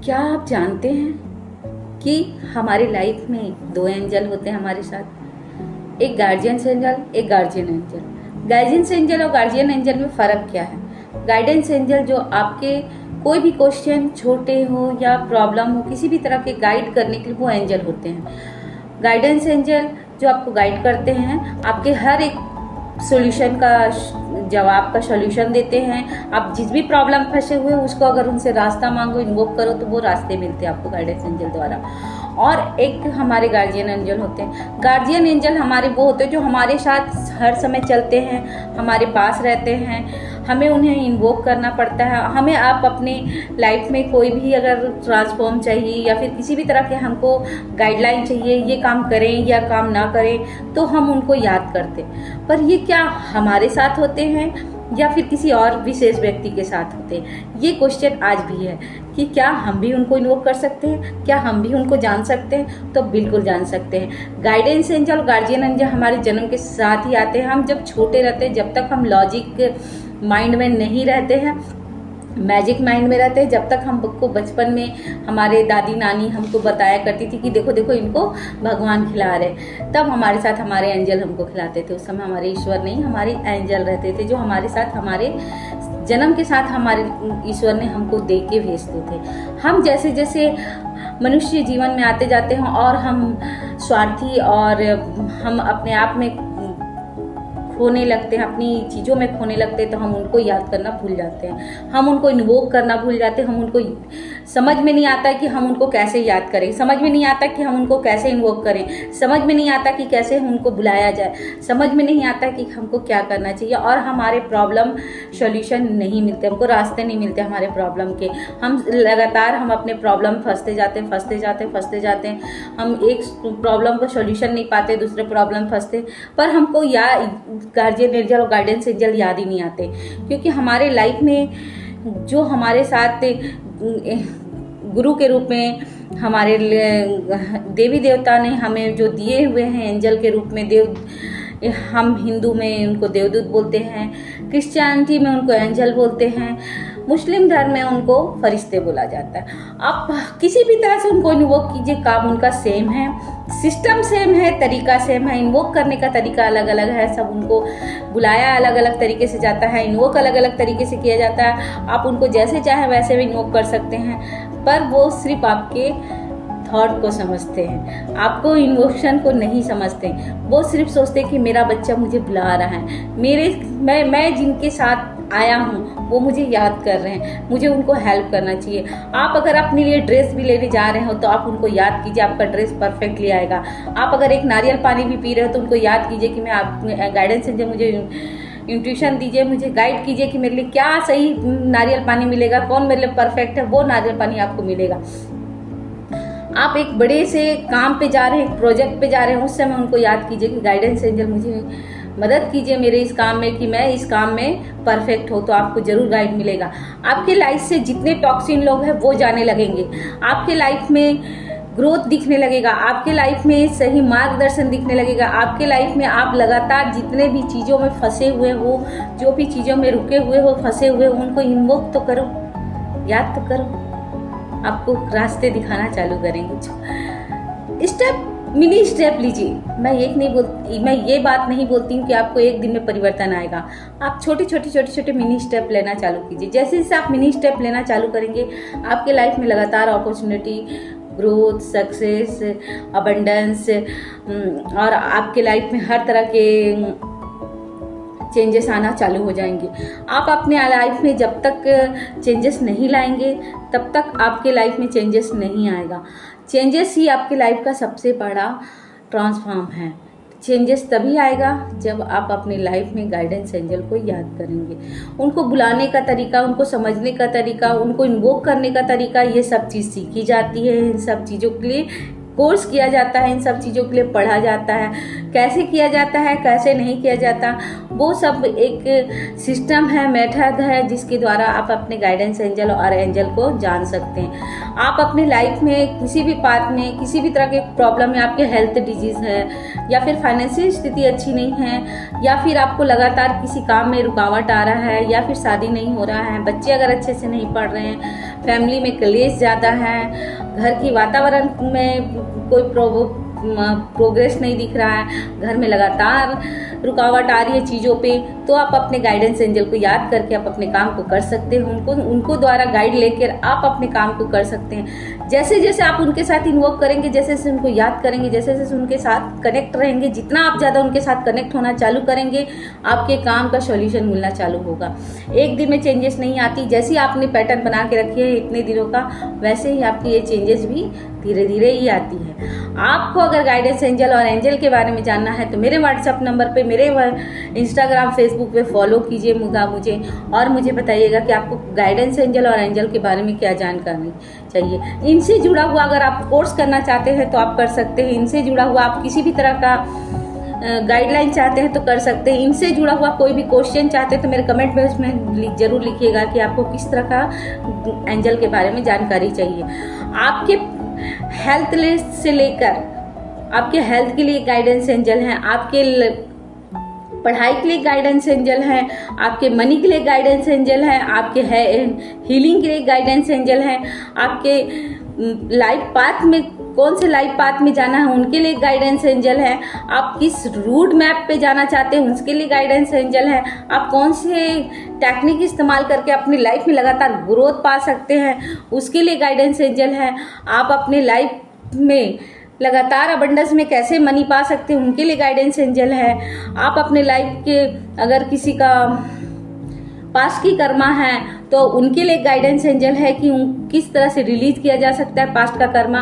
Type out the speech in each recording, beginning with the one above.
क्या आप जानते हैं कि हमारी लाइफ में दो एंजल होते हैं हमारे साथ, एक गार्जियंस एंजल, एक गार्जियन एंजल। गार्जियंस एंजल और गार्जियन एंजल में फ़र्क क्या है? गाइडेंस एंजल जो आपके कोई भी क्वेश्चन छोटे हो या प्रॉब्लम हो, किसी भी तरह के गाइड करने के लिए वो एंजल होते हैं। गाइडेंस एंजल जो आपको गाइड करते हैं, आपके हर एक सॉल्यूशन का जवाब का सॉल्यूशन देते हैं। आप जिस भी प्रॉब्लम फंसे हुए उसको अगर उनसे रास्ता मांगो, इन्वोक करो, तो वो रास्ते मिलते हैं आपको गाइडेंस एंजल द्वारा। और एक हमारे गार्जियन एंजल होते हैं। गार्जियन एंजल हमारे वो होते हैं जो हमारे साथ हर समय चलते हैं, हमारे पास रहते हैं, हमें उन्हें इन्वोक करना पड़ता है। हमें आप अपने लाइफ में कोई भी अगर ट्रांसफॉर्म चाहिए या फिर किसी भी तरह के हमको गाइडलाइन चाहिए, ये काम करें या काम ना करें, तो हम उनको याद करते। पर ये क्या हमारे साथ होते हैं या फिर किसी और विशेष व्यक्ति के साथ होते हैं? ये क्वेश्चन आज भी है कि क्या हम भी उनको इन्वोक कर सकते हैं, क्या हम भी उनको जान सकते हैं? तो बिल्कुल जान सकते हैं। गाइडेंस एंजल और गार्जियन एंजल हमारे जन्म के साथ ही आते हैं। हम जब छोटे रहते हैं, जब तक हम लॉजिक माइंड में नहीं रहते हैं, मैजिक माइंड में रहते हैं, जब तक हमको बचपन में हमारे दादी नानी हमको बताया करती थी कि देखो देखो इनको भगवान खिला रहे, तब हमारे साथ हमारे एंजल हमको खिलाते थे। उस समय हमारे ईश्वर नहीं, हमारे एंजल रहते थे जो हमारे साथ, हमारे जन्म के साथ हमारे ईश्वर ने हमको दे के भेजते थे। हम जैसे जैसे मनुष्य जीवन में आते जाते हैं और हम स्वार्थी और हम अपने आप में खोने लगते हैं, अपनी चीज़ों में खोने लगते हैं, तो हम उनको याद करना भूल जाते हैं, हम उनको इन्वोक करना भूल जाते हैं। हम उनको समझ में नहीं आता कि हम उनको कैसे याद करें, समझ में नहीं आता कि हम उनको कैसे इन्वोक करें, समझ में नहीं आता कि कैसे उनको बुलाया जाए, समझ में नहीं आता कि हमको क्या करना चाहिए। और हमारे प्रॉब्लम सॉल्यूशन नहीं मिलते, हमको रास्ते नहीं मिलते हमारे प्रॉब्लम के। हम लगातार हम अपने प्रॉब्लम फंसते जाते हैं। हम एक प्रॉब्लम का सॉल्यूशन नहीं पाते, दूसरे प्रॉब्लम फंसते, पर हमको गार्जियन एंजल और गाइडेंस एंजल याद ही नहीं आते। क्योंकि हमारे लाइफ में जो हमारे साथ गुरु के रूप में हमारे देवी देवता ने हमें जो दिए हुए हैं एंजल के रूप में, हम हिंदू में उनको देवदूत बोलते हैं, क्रिश्चियनिटी में उनको एंजल बोलते हैं, मुस्लिम धर्म में उनको फरिश्ते बोला जाता है। आप किसी भी तरह से उनको इन्वोक कीजिए, काम उनका सेम है, सिस्टम सेम है, तरीका सेम है, इन्वोक करने का तरीका अलग अलग है। सब उनको बुलाया अलग अलग तरीके से जाता है, इन्वोक अलग अलग तरीके से किया जाता है। आप उनको जैसे चाहे वैसे भी इन्वोक कर सकते हैं, पर वो सिर्फ आपके थॉट को समझते हैं, आपको इन्वोशन को नहीं समझते। वो सिर्फ सोचते हैं कि मेरा बच्चा मुझे बुला रहा है, मैं जिनके साथ आया हूँ वो मुझे याद कर रहे हैं, मुझे उनको हेल्प करना चाहिए। आप अगर अपने लिए ड्रेस भी लेने जा रहे हो तो आप उनको याद कीजिए, आपका ड्रेस परफेक्टली आएगा। आप अगर एक नारियल पानी भी पी रहे हो तो उनको याद कीजिए कि मैं आप गाइडेंस से मुझे इंट्यूशन दीजिए, मुझे गाइड कीजिए कि मेरे लिए क्या सही नारियल पानी मिलेगा, कौन मेरे लिए परफेक्ट है, वो नारियल पानी आपको मिलेगा। आप एक बड़े से काम पे जा रहे हैं, एक प्रोजेक्ट पे जा रहे हैं, उस समय उनको याद कीजिए कि गाइडेंस एंजल मुझे मदद कीजिए मेरे इस काम में, कि मैं इस काम में परफेक्ट हो, तो आपको जरूर गाइड मिलेगा। आपके लाइफ से जितने टॉक्सिन लोग हैं वो जाने लगेंगे, आपके लाइफ में ग्रोथ दिखने लगेगा, आपके लाइफ में सही मार्गदर्शन दिखने लगेगा। आपके लाइफ में आप लगातार जितने भी चीज़ों में फंसे हुए हो, जो भी चीज़ों में रुके हुए हो, फंसे हुए हो, उनको इन्वोक तो करो, याद तो करो, आपको रास्ते दिखाना चालू करेंगे। स्टेप, मिनी स्टेप लीजिए। मैं ये बात नहीं बोलती हूँ कि आपको एक दिन में परिवर्तन आएगा। आप छोटे मिनी स्टेप लेना चालू कीजिए। जैसे जैसे आप मिनी स्टेप लेना चालू करेंगे, आपके लाइफ में लगातार अपॉर्चुनिटी, ग्रोथ, सक्सेस, अबंडेंस और आपके लाइफ में हर तरह के चेंजेस आना चालू हो जाएंगे। आप अपने लाइफ में जब तक चेंजेस नहीं लाएंगे तब तक आपके लाइफ में चेंजेस नहीं आएगा। चेंजेस ही आपके लाइफ का सबसे बड़ा ट्रांसफॉर्म है। चेंजेस तभी आएगा जब आप अपनी लाइफ में गाइडेंस एंजल को याद करेंगे। उनको बुलाने का तरीका, उनको समझने का तरीका, उनको इन्वोक करने का तरीका, ये सब चीज़ सीखी जाती है। इन सब चीज़ों के लिए कोर्स किया जाता है, इन सब चीज़ों के लिए पढ़ा जाता है। कैसे किया जाता है, कैसे नहीं किया जाता, वो सब एक सिस्टम है, मेथड है, जिसके द्वारा आप अपने गाइडेंस एंजल और एंजल को जान सकते हैं। आप अपने लाइफ में किसी भी पार्ट में, किसी भी तरह के प्रॉब्लम में, आपके हेल्थ डिजीज है या फिर फाइनेंशियल स्थिति अच्छी नहीं है, या फिर आपको लगातार किसी काम में रुकावट आ रहा है, या फिर शादी नहीं हो रहा है, बच्चे अगर अच्छे से नहीं पढ़ रहे हैं, फैमिली में कलेश ज़्यादा है, घर की वातावरण में कोई प्रोग्रेस नहीं दिख रहा है, घर में लगातार रुकावट आ रही है चीज़ों पे, तो आप अपने गाइडेंस एंजल को याद करके आप अपने काम को कर सकते हो। उनको द्वारा गाइड लेकर आप अपने काम को कर सकते हैं। जैसे जैसे आप उनके साथ इन्वॉल्व करेंगे, जैसे जैसे उनको याद करेंगे, जैसे जैसे उनके साथ कनेक्ट रहेंगे, जितना आप ज़्यादा उनके साथ कनेक्ट होना चालू करेंगे, आपके काम का सॉल्यूशन मिलना चालू होगा। एक दिन में चेंजेस नहीं आती। जैसे आपने पैटर्न बना के रखी है इतने दिनों का, वैसे ही आपकी ये चेंजेस भी धीरे धीरे ही आती है। आपको अगर गाइडेंस एंजल और एंजल के बारे में जानना है तो मेरे व्हाट्सएप नंबर पे, मेरे इंस्टाग्राम फेसबुक पे फॉलो कीजिए मुझे, और मुझे बताइएगा कि आपको गाइडेंस एंजल और एंजल के बारे में क्या जानकारी चाहिए। इनसे जुड़ा हुआ अगर आप कोर्स करना चाहते हैं तो आप कर सकते हैं। इनसे जुड़ा हुआ आप किसी भी तरह का गाइडलाइन चाहते हैं तो कर सकते हैं। इनसे जुड़ा हुआ कोई भी क्वेश्चन चाहते हैं तो मेरे कमेंट बॉक्स में जरूर लिखिएगा कि आपको किस तरह का एंजल के बारे में जानकारी चाहिए। आपके हेल्थ से लेकर आपके हेल्थ के लिए गाइडेंस एंजल हैं, आपके पढ़ाई के लिए गाइडेंस एंजल हैं, आपके मनी के लिए गाइडेंस एंजल हैं, आपके हीलिंग के लिए गाइडेंस एंजल हैं, आपके लाइफ पाथ में कौन से लाइफ पाथ में जाना है उनके लिए गाइडेंस एंजल है, आप किस रूट मैप पे जाना चाहते हैं उसके लिए गाइडेंस एंजल है, आप कौन से टेक्निक इस्तेमाल करके अपनी लाइफ में लगातार ग्रोथ पा सकते हैं उसके लिए गाइडेंस एंजल है, आप अपने लाइफ में लगातार अबंडेंस में कैसे मनी पा सकते हैं उनके लिए गाइडेंस एंजल है, आप अपने लाइफ के अगर किसी का पास्ट की कर्मा है तो उनके लिए गाइडेंस एंजल है कि किस तरह से रिलीज किया जा सकता है पास्ट का कर्मा।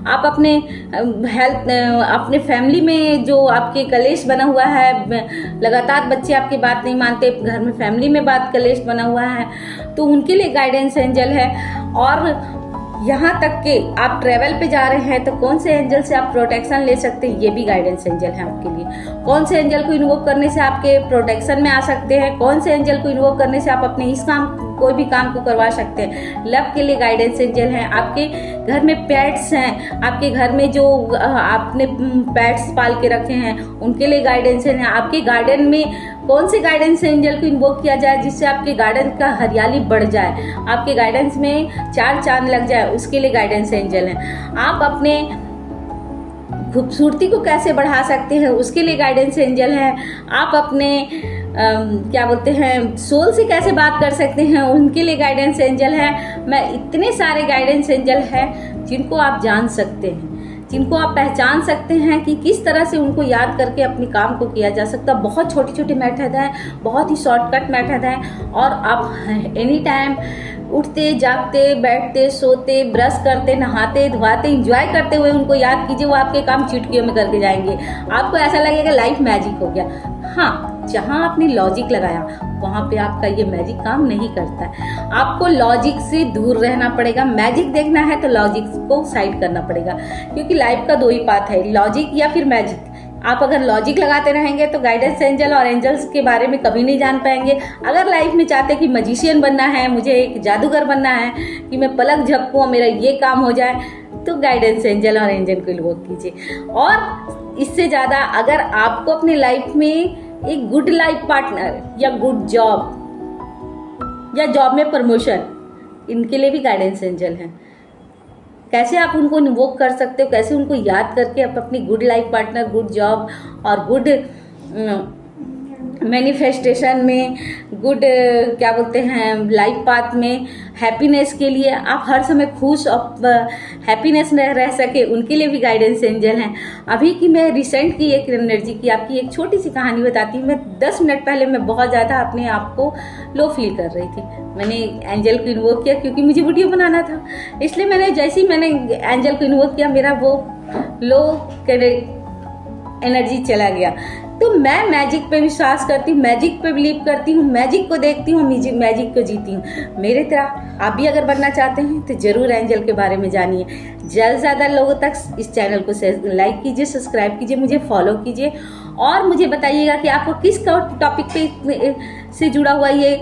आप अपने हेल्थ, अपने फैमिली में जो आपके कलेश बना हुआ है, लगातार बच्चे आपकी बात नहीं मानते, घर में फैमिली में बात कलेश बना हुआ है, तो उनके लिए गाइडेंस एंजल है। और यहाँ तक कि आप ट्रेवल पे जा रहे हैं तो कौन से एंजल से आप प्रोटेक्शन ले सकते हैं, ये भी गाइडेंस एंजल है आपके लिए। कौन से एंजल को इन्वोक करने से आपके प्रोटेक्शन में आ सकते हैं, कौन से एंजल को इन्वोक करने से आप अपने इस काम कोई भी काम को करवा सकते हैं। लव के लिए गाइडेंस एंजल हैं, आपके घर में पेट्स हैं, आपके घर में जो आपने पेट्स पाल के रखे हैं उनके लिए गाइडेंस है। आपके गार्डन में कौन से गाइडेंस एंजल को इन्वोक किया जाए जिससे आपके गार्डन का हरियाली बढ़ जाए, आपके गाइडेंस में 4 चांद लग जाए, उसके लिए गाइडेंस एंजल है। आप अपने खूबसूरती को कैसे बढ़ा सकते हैं उसके लिए गाइडेंस एंजल है। आप अपने क्या बोलते हैं सोल से कैसे बात कर सकते हैं उनके लिए गाइडेंस एंजल है। मैं इतने सारे गाइडेंस एंजल हैं जिनको आप जान सकते हैं, जिनको आप पहचान सकते हैं कि किस तरह से उनको याद करके अपने काम को किया जा सकता है। बहुत छोटी छोटी मेथड है, बहुत ही शॉर्टकट मेथड है, और आप एनी टाइम उठते जागते बैठते सोते ब्रश करते नहाते धुआते एंजॉय करते हुए उनको याद कीजिए, वो आपके काम चुटकियों में करके जाएंगे। आपको ऐसा लगेगा लाइफ मैजिक हो गया। हाँ, जहाँ आपने लॉजिक लगाया वहाँ पे आपका ये मैजिक काम नहीं करता है। आपको लॉजिक से दूर रहना पड़ेगा। मैजिक देखना है तो लॉजिक को साइड करना पड़ेगा, क्योंकि लाइफ का 2 ही पाथ है, लॉजिक या फिर मैजिक। आप अगर लॉजिक लगाते रहेंगे तो गाइडेंस एंजल और एंजल्स के बारे में कभी नहीं जान पाएंगे। अगर लाइफ में चाहते कि मजिशियन बनना है, मुझे एक जादूगर बनना है कि मैं पलक झपकूं मेरा ये काम हो जाए, तो गाइडेंस एंजल और एंजल को इन्वोक कीजिए। और इससे ज़्यादा अगर आपको अपनी लाइफ में एक गुड लाइफ पार्टनर या गुड जॉब या जॉब में प्रमोशन, इनके लिए भी गाइडेंस एंजल हैं। कैसे आप उनको इन्वोक कर सकते हो, कैसे उनको याद करके आप अपनी good life partner, good job और गुड मैनिफेस्टेशन में, गुड क्या बोलते हैं लाइफ पाथ में हैप्पीनेस के लिए आप हर समय खुश और हैप्पीनेस में रह सके, उनके लिए भी गाइडेंस एंजल हैं। अभी की मैं रिसेंट की एक एनर्जी की आपकी एक छोटी सी कहानी बताती हूँ। मैं 10 मिनट पहले मैं बहुत ज़्यादा अपने आप को लो फील कर रही थी। मैंने एंजल को इन्वोक किया क्योंकि मुझे वीडियो बनाना था, इसलिए जैसे ही मैंने एंजल को इन्वोक किया मेरा वो लो एनर्जी चला गया। तो मैं मैजिक पे विश्वास करती हूँ, मैजिक पे बिलीव करती हूँ, मैजिक को देखती हूँ, मैजिक को जीती हूँ। मेरे तरह आप भी अगर बनना चाहते हैं तो जरूर एंजल के बारे में जानिए। ज़्यादा से ज़्यादा लोगों तक इस चैनल को लाइक कीजिए, सब्सक्राइब कीजिए, मुझे फॉलो कीजिए, और मुझे बताइएगा कि आपको किस टॉपिक पे से जुड़ा हुआ ये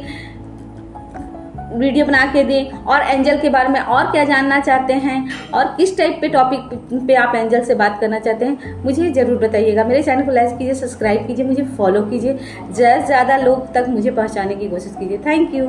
वीडियो बना के दें, और एंजल के बारे में और क्या जानना चाहते हैं और किस टाइप पे टॉपिक पे आप एंजल से बात करना चाहते हैं, मुझे ज़रूर बताइएगा। मेरे चैनल को लाइक कीजिए, सब्सक्राइब कीजिए, मुझे फॉलो कीजिए, ज़्यादा से ज़्यादा लोग तक मुझे पहुंचाने की कोशिश कीजिए। Thank you.